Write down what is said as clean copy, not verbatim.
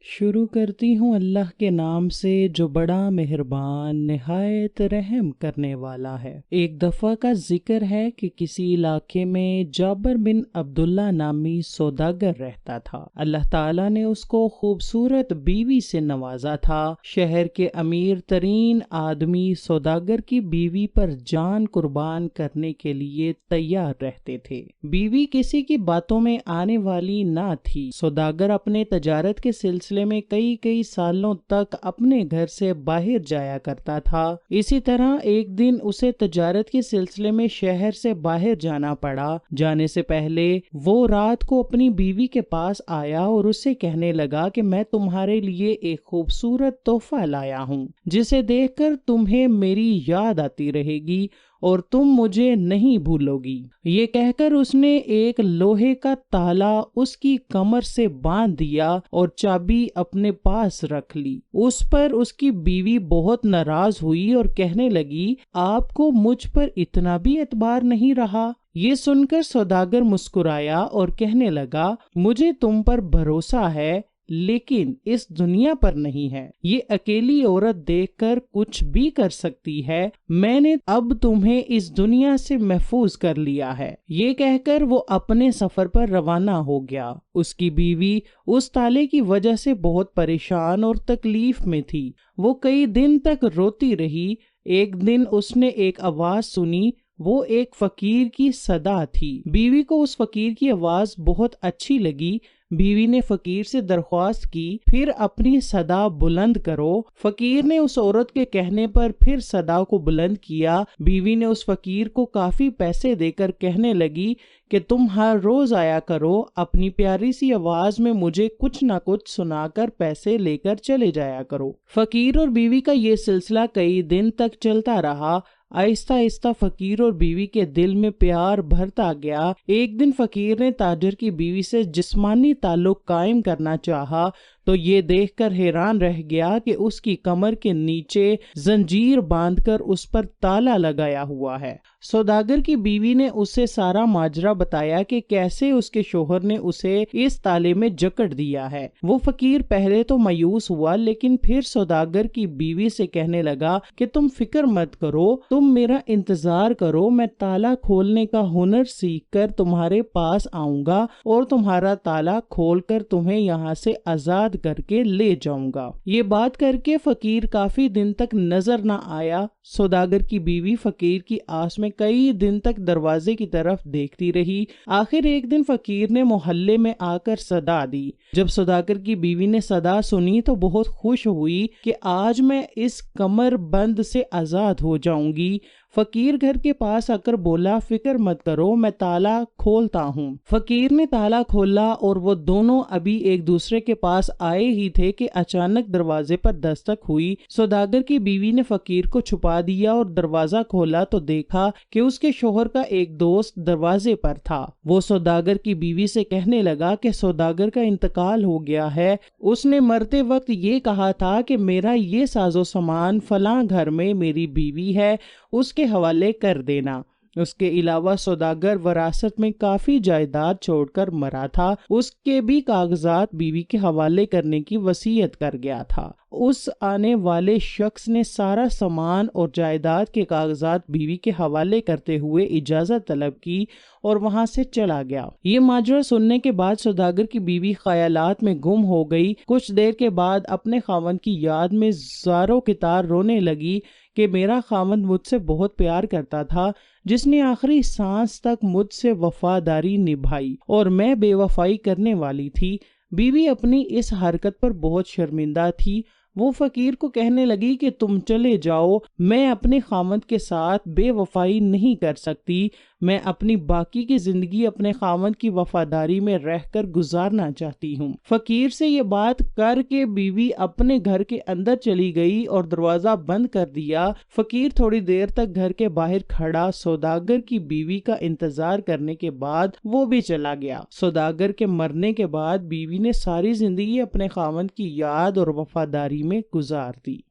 شروع کرتی ہوں اللہ کے نام سے جو بڑا مہربان نہایت رحم کرنے والا ہے۔ ایک دفعہ کا ذکر ہے کہ کسی علاقے میں جابر بن عبداللہ نامی سوداگر رہتا تھا۔ اللہ تعالیٰ نے اس کو خوبصورت بیوی سے نوازا تھا۔ شہر کے امیر ترین آدمی سوداگر کی بیوی پر جان قربان کرنے کے لیے تیار رہتے تھے۔ بیوی کسی کی باتوں میں آنے والی نہ تھی۔ سوداگر اپنے تجارت کے سلسلے میں کئی سالوں تک اپنے گھر سے باہر جایا کرتا تھا۔ اسی طرح ایک دن اسے تجارت کے سلسلے میں شہر سے باہر جانا پڑا۔ جانے سے پہلے وہ رات کو اپنی بیوی کے پاس آیا اور اسے کہنے لگا کہ میں تمہارے لیے ایک خوبصورت تحفہ لایا ہوں جسے دیکھ کر تمہیں میری یاد آتی رہے گی اور تم مجھے نہیں بھولو گی۔ یہ کہہ کر اس نے ایک لوہے کا تالا اس کی کمر سے باندھ دیا اور چابی اپنے پاس رکھ لی۔ اس پر اس کی بیوی بہت ناراض ہوئی اور کہنے لگی، آپ کو مجھ پر اتنا بھی اعتبار نہیں رہا؟ یہ سن کر سوداگر مسکرایا اور کہنے لگا، مجھے تم پر بھروسہ ہے لیکن اس دنیا پر نہیں ہے۔ یہ اکیلی عورت دیکھ کر کچھ بھی کر سکتی ہے۔ میں نے اب تمہیں اس دنیا سے محفوظ کر لیا ہے۔ یہ کہہ کر وہ اپنے سفر پر روانہ ہو گیا۔ اس کی بیوی اس تالے کی وجہ سے بہت پریشان اور تکلیف میں تھی۔ وہ کئی دن تک روتی رہی۔ ایک دن اس نے ایک آواز سنی۔ وہ ایک فقیر کی صدا تھی۔ بیوی کو اس فقیر کی آواز بہت اچھی لگی۔ بیوی نے فقیر سے درخواست کی، پھر اپنی صدا بلند کرو۔ فقیر نے اس عورت کے کہنے پر پھر صدا کو بلند کیا۔ بیوی نے اس فقیر کو کافی پیسے دے کر کہنے لگی کہ تم ہر روز آیا کرو، اپنی پیاری سی آواز میں مجھے کچھ نہ کچھ سنا کر پیسے لے کر چلے جایا کرو۔ فقیر اور بیوی کا یہ سلسلہ کئی دن تک چلتا رہا۔ آہستہ آہستہ فقیر اور بیوی کے دل میں پیار بھرتا گیا۔ ایک دن فقیر نے تاجر کی بیوی سے جسمانی تعلق قائم کرنا چاہا تو یہ دیکھ کر حیران رہ گیا کہ اس کی کمر کے نیچے زنجیر باندھ کر اس پر تالا لگایا ہوا ہے۔ سوداگر کی بیوی نے اسے سارا ماجرا بتایا کہ کیسے اس کے شوہر نے اسے اس تالے میں جکڑ دیا ہے۔ وہ فقیر پہلے تو مایوس ہوا لیکن پھر سوداگر کی بیوی سے کہنے لگا کہ تم فکر مت کرو، تم میرا انتظار کرو، میں تالا کھولنے کا ہنر سیکھ کر تمہارے پاس آؤں گا اور تمہارا تالا کھول کر تمہیں یہاں سے آزاد کر کے لے جاؤں گا۔ یہ بات کر کے فقیر کافی دن تک نظر نہ آیا۔ سوداگر کی بیوی فقیر کی آس میں کئی دن تک دروازے کی طرف دیکھتی رہی۔ آخر ایک دن فقیر نے محلے میں آ کر صدا دی۔ جب سوداگر کی بیوی نے صدا سنی تو بہت خوش ہوئی کہ آج میں اس کمر بند سے آزاد ہو جاؤں گی۔ فقیر گھر کے پاس آ کر بولا، فکر مت کرو، میں تالا کھولتا ہوں۔ فقیر نے تالا کھولا اور وہ دونوں ابھی ایک دوسرے کے پاس آئے ہی تھے کہ اچانک دروازے پر دستک ہوئی۔ سوداگر کی بیوی نے فقیر کو چھپا دیا اور دروازہ کھولا تو دیکھا کہ اس کے شوہر کا ایک دوست دروازے پر تھا۔ وہ سوداگر کی بیوی سے کہنے لگا کہ سوداگر کا انتقال ہو گیا ہے۔ اس نے مرتے وقت یہ کہا تھا کہ میرا یہ ساز و سامان فلاں گھر میں میری بیوی ہے، اس کے حوالے کر دینا۔ اس کے علاوہ سوداگر وراثت میں کافی جائیداد چھوڑ کر مرا تھا۔ اس کے بھی کاغذات بیوی کے حوالے کرنے کی وصیت کر گیا تھا۔ اس آنے والے شخص نے سارا سامان اور جائیداد کے کاغذات بیوی کے حوالے کرتے ہوئے اجازت طلب کی اور وہاں سے چلا گیا۔ یہ ماجرا سننے کے بعد سوداگر کی بیوی خیالات میں گم ہو گئی۔ کچھ دیر کے بعد اپنے خاوند کی یاد میں زاروں کی طرح رونے لگی کہ میرا خاوند مجھ سے بہت پیار کرتا تھا، جس نے آخری سانس تک مجھ سے وفاداری نبھائی اور میں بے وفائی کرنے والی تھی۔ بیوی اپنی اس حرکت پر بہت شرمندہ تھی۔ وہ فقیر کو کہنے لگی کہ تم چلے جاؤ، میں اپنے خاوند کے ساتھ بے وفائی نہیں کر سکتی، میں اپنی باقی کی زندگی اپنے خاوند کی وفاداری میں رہ کر گزارنا چاہتی ہوں۔ فقیر سے یہ بات کر کے بیوی اپنے گھر کے اندر چلی گئی اور دروازہ بند کر دیا۔ فقیر تھوڑی دیر تک گھر کے باہر کھڑا سوداگر کی بیوی کا انتظار کرنے کے بعد وہ بھی چلا گیا۔ سوداگر کے مرنے کے بعد بیوی نے ساری زندگی اپنے خاوند کی یاد اور وفاداری میں گزار دی۔